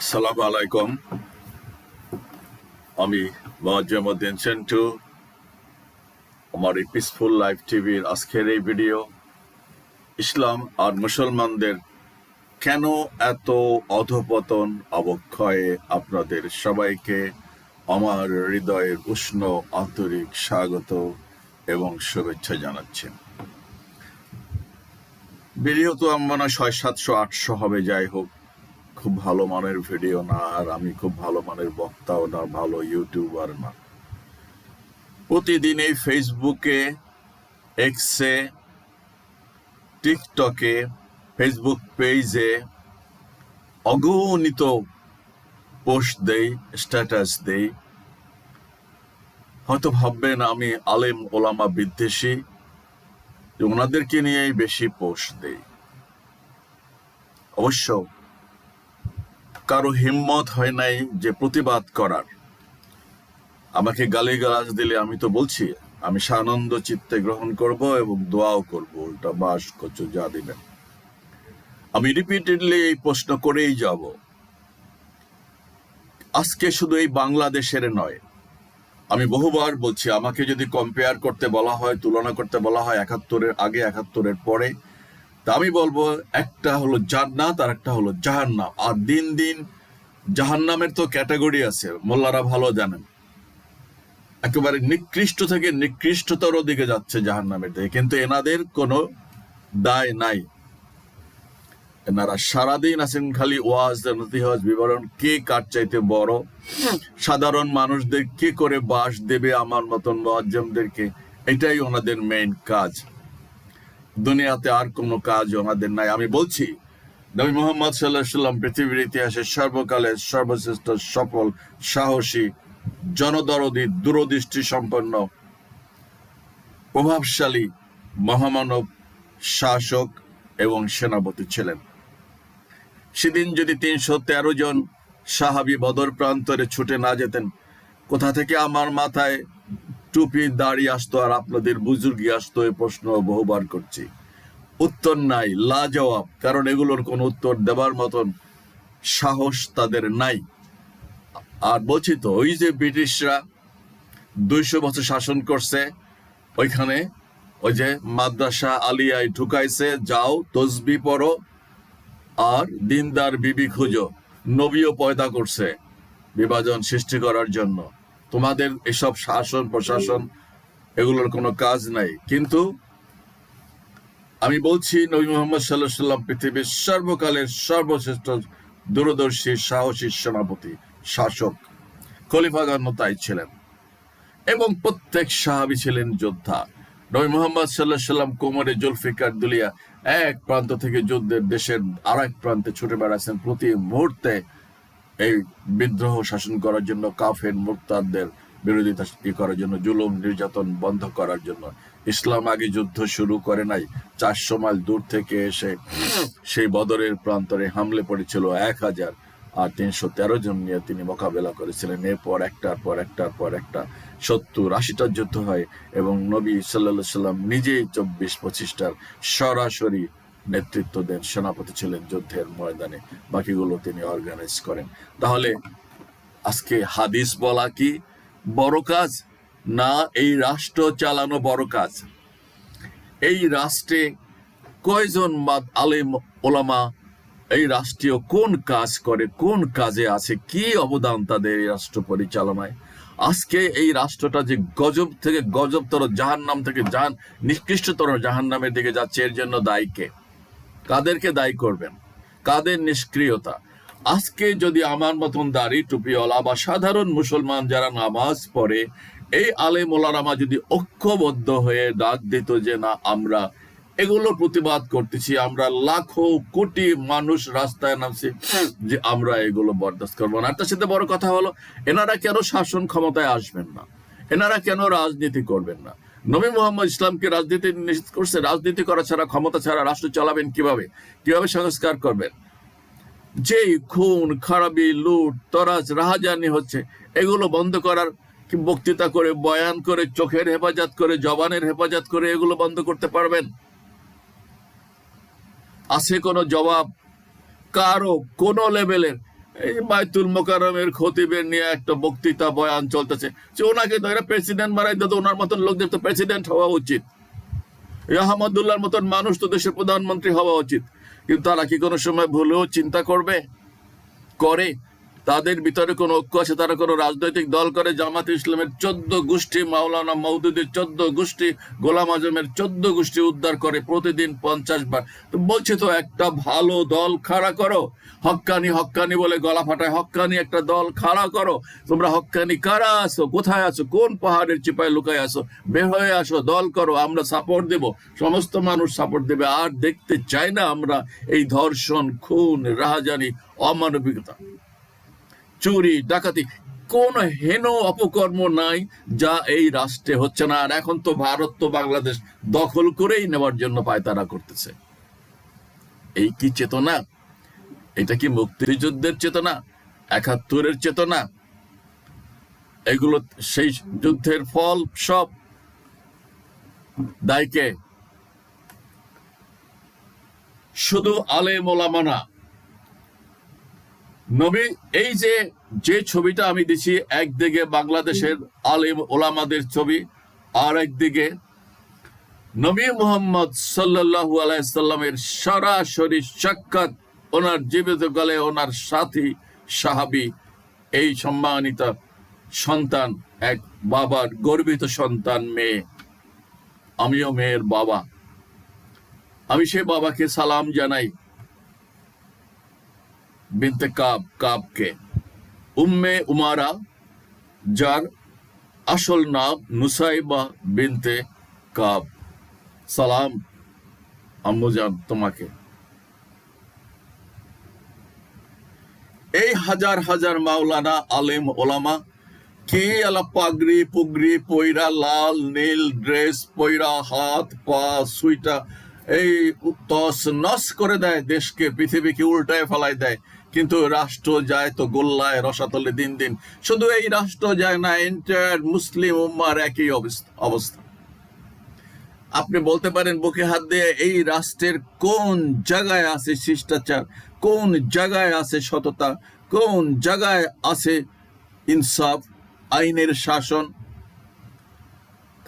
আসসালামু আলাইকুম। আমি মোয়াজ্জেমউদ্দিন সেন্টু। আমার এই পিসফুল লাইফ টিভির আজকের এই ভিডিও, ইসলাম আর মুসলমানদের কেন এত অধপতন অবক্ষয়ে, আপনাদের সবাইকে আমার হৃদয়ের উষ্ণ আন্তরিক স্বাগত এবং শুভেচ্ছা জানাচ্ছি। ভিডিও তো আমার মনে হয় 600-700-800 হবে। যাই হোক, খুব ভালো মানের ভিডিও না, আর আমি খুব ভালো মানের বক্তাও না, ভালো ইউটিউবার না। প্রতিদিন এই ফেসবুকে, এক্সে, টিকটকে, ফেসবুক পেজে অগণিত পোস্ট দেই, স্ট্যাটাস দেই। হয়তো ভাববেন আমি আলেম ওলামা বিদ্বেষী, ওনাদেরকে নিয়েই বেশি পোস্ট দেই। অবশ্য কারো হিম্মত হয় নাই যে প্রতিবাদ করার। আমাকে গালিগালাজ দিলে আমি তো বলছি আমি সানন্দ চিত্তে গ্রহণ করব এবং দোয়াও করব, ওটা বাস কচু যা দিবেন। আমি রিপিটেডলি এই প্রশ্ন করেই যাব। আজকে শুধু এই বাংলাদেশের নয়, আমি বহুবার বলছি, আমাকে যদি কম্পেয়ার করতে বলা হয়, তুলনা করতে বলা হয় 71-এর আগে 71-এর পরে, তা আমি বলবো একটা হলো জান্নাত আর একটা হলো জাহান্নাম। আর দিন দিন জাহান্নামের তো ক্যাটাগরি আছে, মোল্লারা ভালো জানেন। একেবারে নিকৃষ্ট থেকে নিকৃষ্টতর দিকে যাচ্ছে জাহান্নামের দিকে, কিন্তু এনাদের কোনো দায় নাই। এনারা সারাদিন আছেন খালি ওয়াজ নসিহত বিবরণ, কে কার চাইতে বড়, সাধারণ মানুষদের কি করে বাস দেবে আমার মতন মুআজ্জমদেরকে, এটাই ওনাদের মেইন কাজ। দুনিয়াতে আর কোনো কাজ ওনাদের নাই। আমি বলছি, নবী মুহাম্মদ সাল্লাল্লাহু আলাইহি ওয়াসাল্লাম পৃথিবীর ইতিহাসে সর্বকালের সর্বশ্রেষ্ঠ, সফল, সাহসী, জনদরদী, দূরদৃষ্টি সম্পন্ন, প্রভাবশালী মহামানব শাসক এবং সেনাপতি ছিলেন। সেদিন যদি 313 জন সাহাবী বদর প্রান্তরে ছুটে না যেতেন, কোথা থেকে আমার মাথায় টুপি দাড়ি আসতো আর আপনাদের বুজুর্গি আসতো, এই প্রশ্ন বহুবার করছি। উত্তর নাই, লাজবাব, কারণ এগুলোর কোনো উত্তর দেবার মতন সাহস তাদের নাই। আর বলছি তো, ওই যে ব্রিটিশরা 200 বছর শাসন করছে, ওইখানে ওই যে মাদ্রাসা আলিয়ায় ঢুকাইছে, যাও তসবি পড়ো আর দিনদার বিবি খুঁজো। নবীও পয়দা করছে বিভাজন সৃষ্টি করার জন্য। তোমাদের এসব শাসন প্রশাসন এগুলোর কোনো কাজ নাই। কিন্তু আমি বলছি, নবী মুহাম্মদ সাল্লাল্লাহু আলাইহি ওয়াসাল্লাম পৃথিবীর সর্বকালের সর্বশ্রেষ্ঠ, দূরদর্শী, সাহসী সেনাপতি, শাসক, খলিফাগণ তাই ছিলেন এবং প্রত্যেক সাহাবী ছিলেন যোদ্ধা। নবী মুহাম্মদ সাল্লাল্লাহু আলাইহি ওয়াসাল্লাম কোমরে জুলফিকার দুলিয়া এক প্রান্ত থেকে যুদ্ধের দেশের আরেক প্রান্তে ছুটে বেড়াচ্ছেন প্রতি মুহূর্তে এই বিদ্রোহ শাসন করার জন্য, কাফের মুরতাদদের বিরোধিতা করার জন্য, জুলুম নির্যাতন বন্ধ করার জন্য। ইসলাম আগে যুদ্ধ শুরু করে নাই, 400 মাইল দূর থেকে এসে সেই বদরের প্রান্তরে হামলে পড়েছিল 1000, আর 313 জন নিয়ে তিনি মোকাবেলা করেছিলেন। এরপর একটার পর একটার পর একটা 70-80টা যুদ্ধ হয় এবং নবী সাল্লাল্লাহু আলাইহি ওয়াসাল্লাম নিজেই 24-25টার সরাসরি নেতৃত্ব দেন, সেনাপতি ছিলেন যুদ্ধের ময়দানে, বাকিগুলো তিনি অর্গানাইজ করেন। তাহলে আজকে হাদিস বলা কি বড় কাজ না এই রাষ্ট্র চালানো বড় কাজ? এই রাষ্ট্রে কয়জন আলেম ওলামা এই রাষ্ট্রীয় কোন কাজ করে, কোন কাজে আছে, কি অবদান তাদের এই রাষ্ট্র পরিচালনায়? আজকে এই রাষ্ট্রটা যে গজব থেকে গজবতর, জাহান্নাম থেকে নিকৃষ্টতর জাহান্নামের দিকে যাচ্ছে, এর জন্য দায়ী কে? কাদেরকে দায়ী করবেন? কাদের নিষ্ক্রিয়তা? আজকে যদি আমার মতন দাড়ি টুপিওয়ালা বা সাধারণ মুসলমান যারা নামাজ পড়ে, এই আলেম ওলামা যদি ঐক্যবদ্ধ হয়ে ডাক দিত যে না, আমরা এগুলোর প্রতিবাদ করতেছি, আমরা লাখো কোটি মানুষ রাস্তায় নামছি যে আমরা এগুলো বরদাস্ত করবো না। আর তার সাথে বড় কথা হলো, এনারা কেন শাসন ক্ষমতায় আসবেন না? এনারা কেন রাজনীতি করবেন না? নবী মুহাম্মদ ইসলামকে রাজনীতি নিষেধ করছে। রাজনীতি করা ছাড়া, ক্ষমতা ছাড়া রাষ্ট্র চালাবেন কিভাবে? কিভাবে সংস্কার করবেন? যেই খুন খারাপি, লুট তরাজ, রাহাজানি হচ্ছে, এগুলো বন্ধ করার বক্তৃতা করে, বয়ান করে, চোখের হেফাজত করে, জবানের হেফাজত করে এগুলো বন্ধ করতে পারবেন? আছে কোনো জবাব? কারো কোনো লেভেলের? এই বায়তুল মোকাররমের খতিবের নিয়ে একটা বক্তৃতা বয়ান চলতেছে যে ওনাকে তো এরা প্রেসিডেন্ট বানাই দিত, ওনার মতন লোকদের তো প্রেসিডেন্ট হওয়া উচিত, আহমদুল্লাহর মতন মানুষ তো দেশের প্রধানমন্ত্রী হওয়া উচিত। কিন্তু তারা কি কোনো সময় ভুলেও চিন্তা করে তাদের ভিতরে কোনো ঐক্য আছে? তারা কোনো রাজনৈতিক দল করে? জামাত ইসলামের 14 গোষ্ঠী, মাওলানা মওদুদির 14 গোষ্ঠী, গোলাম আজমের 14 গোষ্ঠী উদ্ধার করে প্রতিদিন 50 বার। তো বলছে তো একটা ভালো দল খাড়া করো, হক্কানি বলে গলা ফাটায়, হক্কানি একটা দল খাড়া করো। তোমরা হক্কানি কারা আছো, কোথায় আছো, কোন পাহাড়ের চিপায় লুকায় আছো, বের হয়ে আসো, দল করো, আমরা সাপোর্ট দেব, সমস্ত মানুষ সাপোর্ট দেবে। আর দেখতে চাই না আমরা এই ধর্ষণ, খুন, রাহাজানি, অমানবিকতা, চুরি, ডাকাতি, কোন হেন অপকর্ম নাই যা এই রাষ্ট্রে হচ্ছে না। আর এখন তো ভারত তো বাংলাদেশ দখল করেই নেওয়ার জন্য পায়তারা করতেছে। এই কি চেতনা? এটা কি মুক্তিযুদ্ধের চেতনা, 71-এর চেতনা? এগুলো সেই যুদ্ধের ফল। সব দায়কে শুধু আলেম ওলামা না, নবী, এই যে ছবিটা আমি দিচ্ছি, একদিকে বাংলাদেশের আলেম ওলামাদের ছবি, আর একদিকে নবী মুহাম্মদ সাল্লাল্লাহু আলাইহি সাল্লামের সরাসরি সাক্ষাৎ, ওনার জীবিত কালে ওনার সাথী সাহাবী, এই সম্মানিত সন্তান, এক বাবার গর্বিত সন্তান, মেয়ে। আমিও মেয়ের বাবা, আমি সে বাবাকে সালাম জানাই। বিনতে কাবকে, উম্মে উমারা, যার আসল নাম নুসাইবা বিনতে কাব। সালাম আম্মুজান তোমাকে। এই হাজার হাজার মাওলানা, আলেম, ওলামা কি আলা পাগড়ি পুগড়ি পয়রা, লাল নীল ড্রেস পয়রা, হাত পা সুইটা, এই তস নস করে দেয় দেশকে, পৃথিবীকে উল্টায় ফেলায় দেয়। কিন্তু রাষ্ট্র যায় তো গোল্লায় রসাতলে দিন দিন। শুধু এই রাষ্ট্র যায় না, এন্টায়ার মুসলিম উম্মার একই অবস্থা। আপনি বলতে পারেন বুকে হাত দিয়ে, এই রাষ্ট্রের কোন জায়গায় আছে শিষ্টাচার, কোন জায়গায় আছে সততা, কোন জায়গায় আছে ইনসাফ, আইনের শাসন?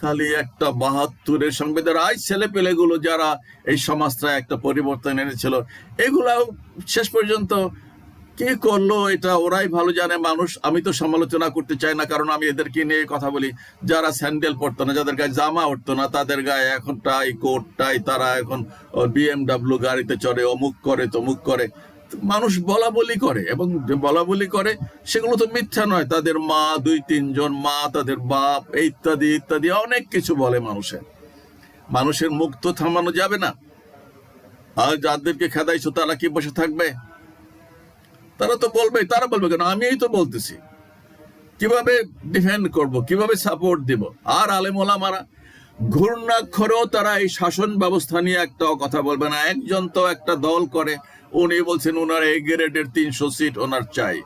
খালি একটা 72-এর সংবিধান, আজ ছেলে পেলেগুলো যারা এই সমাজটা একটা পরিবর্তন এনেছিল, এগুলাও শেষ পর্যন্ত কি করলো এটা ওরাই ভালো জানে। মানুষ, আমি তো সমালোচনা করতে চাই না, কারণ আমি এদেরকে নিয়ে কথা বলি। যারা স্যান্ডেল পরতো না, যাদের গায়ে জামা উঠতো না, তাদের গায়ে এখন টাই, কোট টাই, তারা এখন BMW গাড়িতে চড়ে, অমুক করে তমুক করে। মানুষ বলা বলি করে, এবং বলা বলি করে সেগুলো তো মিথ্যা নয়। তাদের মা, 2-3 জন মা, তাদের বাপ, ইত্যাদি ইত্যাদি অনেক কিছু বলে। মানুষের মুখ তো থামানো যাবে না। আর যাদেরকে খেদাইছো তারা কি বসে থাকবে? তারা তো বলবে। তারা বলবে কেন? আমি এই তো বলতেছি। কিভাবে ডিফেন্ড করব, কিভাবে সাপোর্ট দিব? আর আলেম ওলামারা ঘূর্ণাক্ষরেও তারা এই শাসন ব্যবস্থা নিয়ে একটাও কথা বলবে না। একজন তো একটা দল করে, উনি বলছেন ওনার এই গ্রেডের 300 সিট ওনার চাই।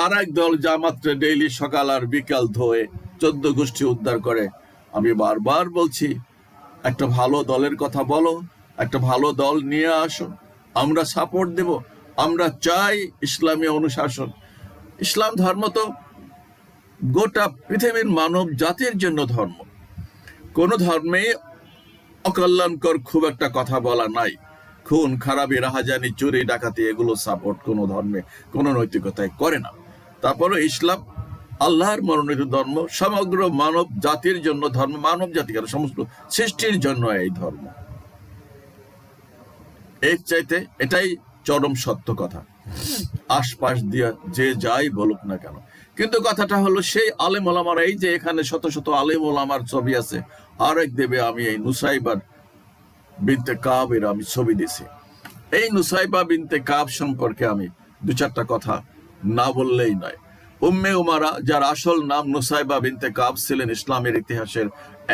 আর এক দল জামাতে ডেইলি সকাল আর বিকাল ধোয়ে 14 গোষ্ঠী উদ্ধার করে। আমি বারবার বলছি, একটা ভালো দলের কথা বলো, একটা ভালো দল নিয়ে আসো, আমরা সাপোর্ট দেব। আমরা চাই ইসলামী অনুশাসন। ইসলাম ধর্ম তো গোটা পৃথিবীর মানব জাতির জন্য ধর্ম। কোন ধর্মে অকল্যাণকর খুব একটা কথা বলা নাই। খুন খারাপি, রাহাজানি, চুরি ডাকাতি, এগুলো সাপোর্ট কোনো ধর্মে, কোনো নৈতিকতায় করে না। তারপরে ইসলাম আল্লাহর মনোনীত ধর্ম, সমগ্র মানব জাতির জন্য ধর্ম, মানব জাতি কেন, সমস্ত সৃষ্টির জন্য এই ধর্ম। এর চাইতে এটাই চরম সত্য কথা, আশপাশ দিয়ে যে যাই বলুক না কেন। কিন্তু কথাটা হলো, সেই আলেম ওলামার, এই যে এখানে শত শত আলেম ওলামার ছবি আছে, আরেক দেবে আমি এই নুসাইবা বিনতে কাবের আমি ছবি দিছি। এই নুসাইবা বিনতে কাব সম্পর্কে আমি 2-4টা কথা না বললেই নয়। উম্মে উমারা, যার আসল নাম নুসাইবা বিনতে কাব, ছিলেন ইসলামের ইতিহাসের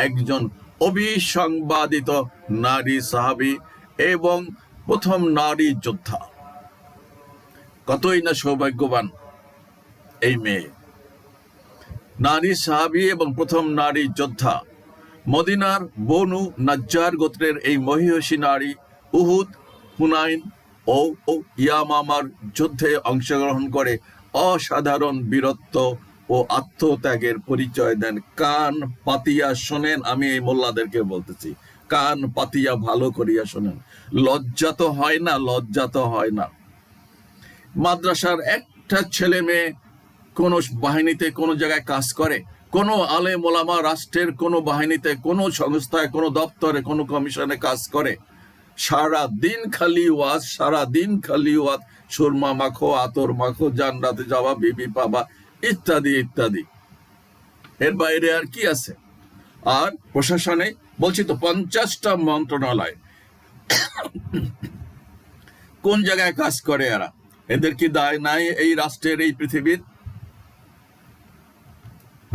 একজন অবিসংবাদিত নারী সাহাবী এবং প্রথম নারী যোদ্ধা। কতই না সৌভাগ্যবান এই মেয়ে, নারী সাহাবী এবং প্রথম নারী যোদ্ধা। মদিনার বনু নাজ্জার গোত্রের এই মহিষী নারী উহুদ, হুনাইন ও ও ইয়ামামার যুদ্ধে অংশগ্রহণ করে অসাধারণ বীরত্ব ও আত্মত্যাগের পরিচয় দেন। কান পাতিয়া শোনেন, আমি এই মোল্লাদেরকে বলতেছি, কান পাতিয়া ভালো করিয়া শোনেন। লজ্জা তো হয় না, লজ্জা তো হয় না। মাদ্রাসার একটা ছেলে মেয়ে কোন বাহিনীতে কোন জায়গায় কাজ করে, কোন আলেম ওলামা রাষ্ট্রের কোন বাহিনীতে, কোন সংস্থায়, কোন দপ্তরে, কোন কমিশনে কাজ করে, সারা দিন খালি ওয়াজ, সারা দিন খালি ওয়াজ, সুরমা মাখো, আতর মাখো, জান্নাতে যাওয়া, বিবি পাবা, ইত্যাদি ইত্যাদি। এর বাইরে আর কি আছে? আর প্রশাসনে বলছি তো 50টা মন্ত্রণালয়, কোন জায়গায় কাজ করে এরা? এদের কি দায় নাই এই রাষ্ট্রের, এই পৃথিবীর?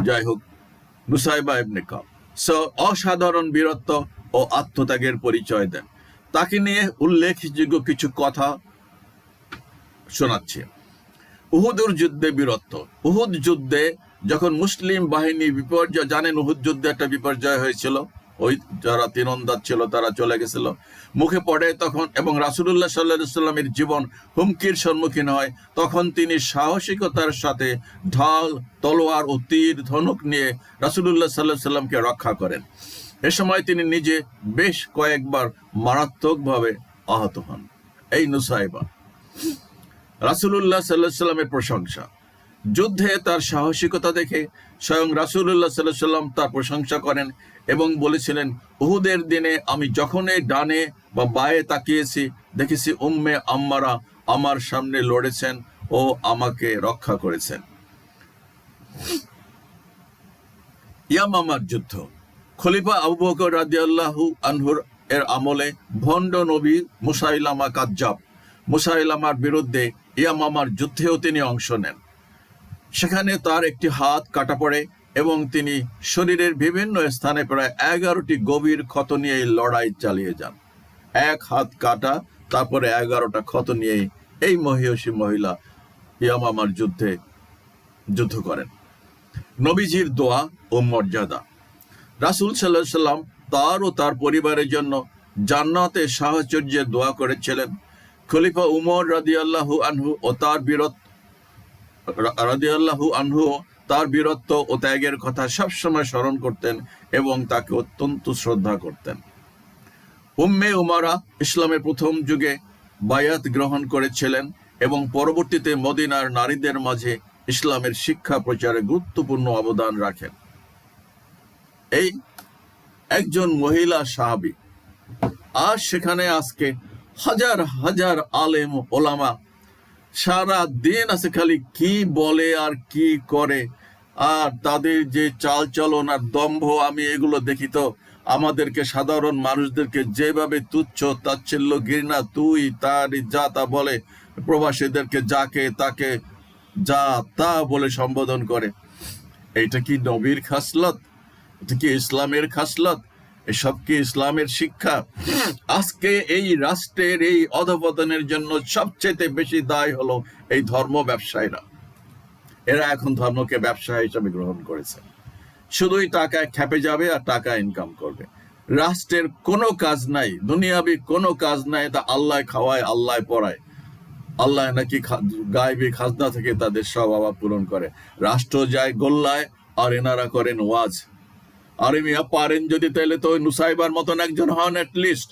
যাই হোক, নুসাইবা ইবনে কাব অসাধারণ বীরত্ব ও আত্মত্যাগের পরিচয় দেন। তাকে নিয়ে উল্লেখযোগ্য কিছু কথা শোনাচ্ছে। উহুদের যুদ্ধে বীরত্ব। উহুদ যুদ্ধে যখন মুসলিম বাহিনী বিপর্যয়, জানেন উহুদ যুদ্ধে একটা বিপর্যয় হয়েছিল, ওই যারা তীরন্দাজ ছিল তারা চলে গেছিল, মুখে পড়ে তখন, এবং রাসূলুল্লাহ সাল্লাল্লাহু আলাইহি সাল্লামের জীবন হুমকির সম্মুখীন হয়, তখন তিনি সাহসিকতার সাথে ঢাল, তলোয়ার ও তীর ধনুক নিয়ে রাসূলুল্লাহ সাল্লাল্লাহু আলাইহি সাল্লামকে রক্ষা করেন। এ সময় তিনি নিজে বেশ কয়েকবার মারাত্মকভাবে আহত হন। এই নুসাইবা। রাসূলুল্লাহ সাল্লাল্লাহু আলাইহি সাল্লামের প্রশংসা। যুদ্ধে তার সাহসিকতা দেখে স্বয়ং রাসূলুল্লাহ সাল্লাল্লাহু আলাইহি সাল্লাম তার প্রশংসা করেন এবং বলেছিলেন, উহুদের দিনে আমি যখনই ডানে বা বায়ে তাকিয়েছি, দেখেছি উম্মে আম্মারা আমার সামনে লড়েছেন ও আমাকে রক্ষা করেছেন। ইয়ামামার যুদ্ধ। খলিফা আবু বকর রাদিয়াল্লাহু আনহুর এর আমলে ভণ্ড নবী মুসাইলামা কাজ্জাব, মুসাইলামার বিরুদ্ধে ইয়ামামার যুদ্ধেও তিনি অংশ নেন। সেখানে তার একটি হাত কাটা পড়ে এবং তিনি শরীরের বিভিন্ন স্থানে প্রায় 11টি গভীর ক্ষত নিয়ে লড়াই চালিয়ে যান। এক হাত কাটা, তারপরে 11টা ক্ষত নিয়ে এই মহিষী মহিলা ইয়ামামার যুদ্ধে যুদ্ধ করেন। নবীজির দোয়া ও মর্যাদা। রাসূল সাল্লাল্লাহু আলাইহি সাল্লাম তার ও তার পরিবারের জন্য জান্নাতে সাহচর্যের দোয়া করেছিলেন। খলিফা উমর রাদিয়াল্লাহু আনহু ও তার বীরত্ব ও ত্যাগের কথা সবসময় স্মরণ করতেন এবং তাকে অত্যন্ত শ্রদ্ধা করতেন। উম্মে উমারা ইসলামের প্রথম যুগে বায়াত গ্রহণ করেছিলেন এবং পরবর্তীতে মদিনার নারীদের মাঝে ইসলামের শিক্ষা প্রচারে গুরুত্বপূর্ণ অবদান রাখেন। এই একজন মহিলা সাহাবী। আর সেখানে আজকে হাজার হাজার আলেম ওলামা সারা দিন আছে খালি কি বলে আর কি করে, আর তাদের যে চাল চলন আর দম্ভ, আমি এগুলো দেখি তো আমাদেরকে, সাধারণ মানুষদেরকে যেভাবে তুচ্ছ তাচ্ছিল্য ঘৃণা, তুই তার যা তা বলে, প্রবাসীদেরকে যাকে তাকে যা তা বলে সম্বোধন করে। এটা কি নবীর খাসলত? এটা কি ইসলামের খাসলত? এসব কি ইসলামের শিক্ষা? আজকে এই রাষ্ট্রের এই অধপতনের জন্য সবচেয়ে বেশি দায় হলো এই ধর্ম ব্যবসায়ীরা। এরা এখন ধর্মকে ব্যবসা হিসেবে গ্রহণ করেছে। শুধুই টাকায় খেপে যাবে আর টাকা ইনকাম করবে। রাষ্ট্রের কোনো কাজ নাই, দুনিয়াবি কোনো কাজ নাই, তা আল্লাহ খাওয়ায়, আল্লাহ পড়ায়, আল্লাহ নাকি গায়বী খাজনা থেকে তাদের সব অভাব পূরণ করে। রাষ্ট্র যায় গোল্লায় আর এনারা করেন ওয়াজ। আরে মিয়া, পারেন যদি তাহলে তো ওই নুসাইবার মতন একজন হন অ্যাটলিস্ট।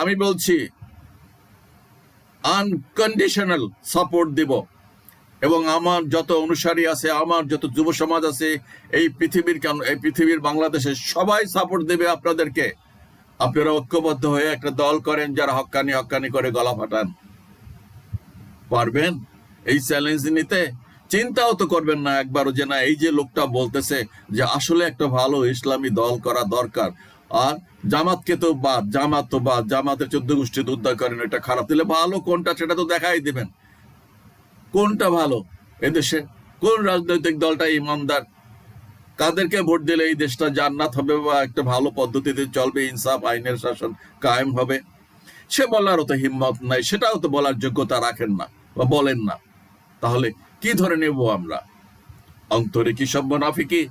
আমি বলছি আনকন্ডিশনাল সাপোর্ট দিব, এবং আমার যত অনুসারী আছে, আমার যত যুব সমাজ আছে এই পৃথিবীর বাংলাদেশে সবাই সাপোর্ট দেবে আপনাদেরকে। আপনারা ঐক্যবদ্ধ হয়ে একটা দল করেন যারা হক্কানি করে গলা ফাটান। পারবেন এই চ্যালেঞ্জ নিতে? চিন্তাও তো করবেন না একবারও যে না, এই যে লোকটা বলতেছে যে আসলে একটা ভালো ইসলামী দল করা দরকার, আর জামাতকে তো বাদ, জামাতের 14 গোষ্ঠী উদ্ধার করেন, এটা খারাপ। দিলে ভালো কোনটা সেটা তো দেখাই দিবেন। কোনটা ভালো? এদেশে কোন রাজনৈতিক দলটা ইমানদার? কাদেরকে ভোট দিলে এই দেশটা জান্নাত হবে বা একটা ভালো পদ্ধতিতে চলবে, ইনসাফ আইনের শাসন কায়েম হবে? সে বলারও তো হিম্মত নাই, সেটাও তো বলার যোগ্যতা রাখেন না বা বলেন না। তাহলে কি ধরে নেব আমরা? অন্তরে কি সব মুনাফিকি?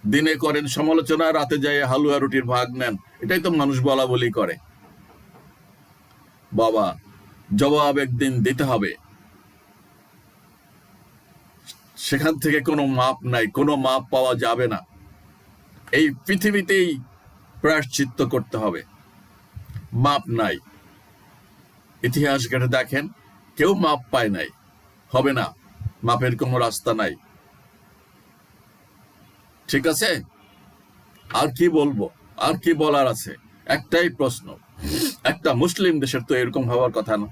দিনে করেন সমালোচনা, রাতে যায় হালুয়া রুটির ভাগ নেন। এটাই তো মানুষ বলা বলি করে। বাবা, জবাব একদিন দিতে হবে। সেখান থেকে কোনো মাপ নাই, কোনো মাপ পাওয়া যাবে না। এই পৃথিবীতেই প্রায়শ্চিত্ত করতে হবে, মাপ নাই। ইতিহাস ঘেটে দেখেন, কেউ মাপ পায় নাই, হবে না, মাপের কোনো রাস্তা নাই। ঠিক আছে, আর কি বলবো, আর কি বলার আছে? একটাই প্রশ্ন, একটা মুসলিম দেশের তো এরকম হওয়ার কথা না,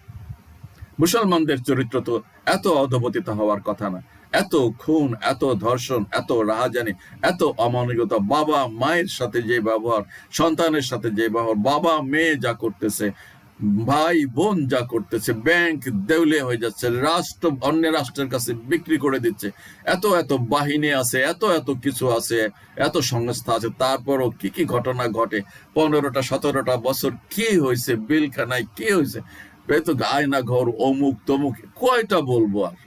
মুসলমানদের চরিত্র তো এত অধপতিত হওয়ার কথা না। এত খুন, এত ধর্ষণ, এত রাহাজানি, এত অমানবিকতা, বাবা মায়ের সাথে যে ব্যবহার, সন্তানের সাথে যে ব্যবহার, বাবা মেয়ে যা করতেছে, ভাই বোন যা করতেছে, ব্যাংক দেউলে হয়ে যাচ্ছে, রাষ্ট্র অন্য রাষ্ট্রের কাছে বিক্রি করে দিচ্ছে, এত এত বাহিনী আছে, এত এত কিছু আছে, এত সংস্থা আছে, তারপরও কি কি ঘটনা ঘটে। 15টা 17টা বছর কি হয়েছে, বিলখানায় কি হয়েছে, তো আয়না ঘর, অমুক তমুক, কয়টা বলবো আর?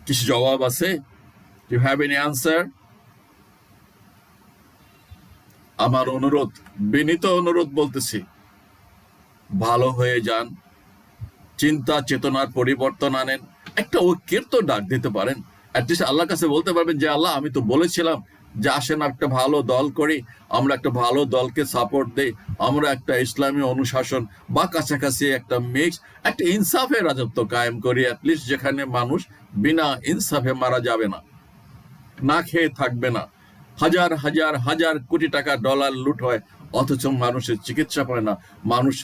কিছু জবাব আছে? You have any answer? আমার অনুরোধ, বিনীত অনুরোধ বলতেছি, ভালো হয়ে যান, চিন্তা চেতনার পরিবর্তন আনেন, একটা ঐক্যের তো ডাক দিতে পারেন। অ্যাটলিস্ট আল্লাহর কাছে বলতে পারবেন যে আল্লাহ, আমি তো বলেছিলাম যে আসেন একটা ভালো দল করি, আমরা একটা ভালো দলকে সাপোর্ট দেই, আমরা একটা ইসলামী অনুশাসন বা কাছাকাছি একটা মিক্স, একটা ইনসাফের রাজত্ব কায়েম করি, অ্যাটলিস্ট যেখানে মানুষ বিনা ইনসাফে মারা যাবে না, না খেয়ে থাকবে না, হাজার হাজার হাজার কোটি টাকা ডলার লুট হয়, অথচ মানুষের চিকিৎসা পায় না, মানুষ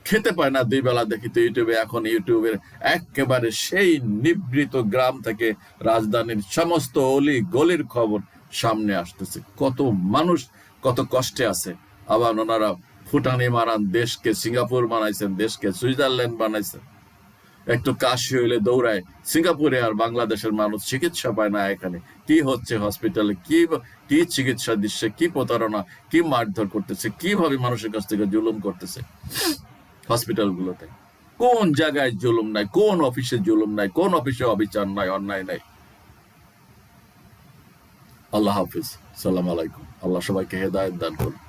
খেতে পায় না 2 বেলা। দেখি তো ইউটিউবে, এখন ইউটিউবের একেবারে সেই নিভৃত গ্রাম থেকে রাজধানীর সমস্ত অলি গলির খবর সামনে আসতেছে, কত মানুষ কত কষ্টে আছে। আবার ওনারা ফুটানি মারান, দেশকে সিঙ্গাপুর বানাইছেন, দেশকে সুইজারল্যান্ড বানাইছেন। একটু কাশি হইলে দৌড়ায় সিঙ্গাপুরে, আর বাংলাদেশের মানুষ চিকিৎসা পায় না। এখানে কি হচ্ছে হসপিটালে, কি কি চিকিৎসা দিচ্ছে, কি প্রতারণা, কি মারধর করতেছে, কিভাবে মানুষের কাছ থেকে জুলুম করতেছে হসপিটাল গুলোতে। কোন জায়গায় জুলুম নাই, কোন অফিসে জুলুম নাই, কোন অফিসে অবিচার নাই, অন্যায় নাই। আল্লাহ হাফিজ, সালাম আলাইকুম। আল্লাহ সবাইকে হেদায়েত দান করুন।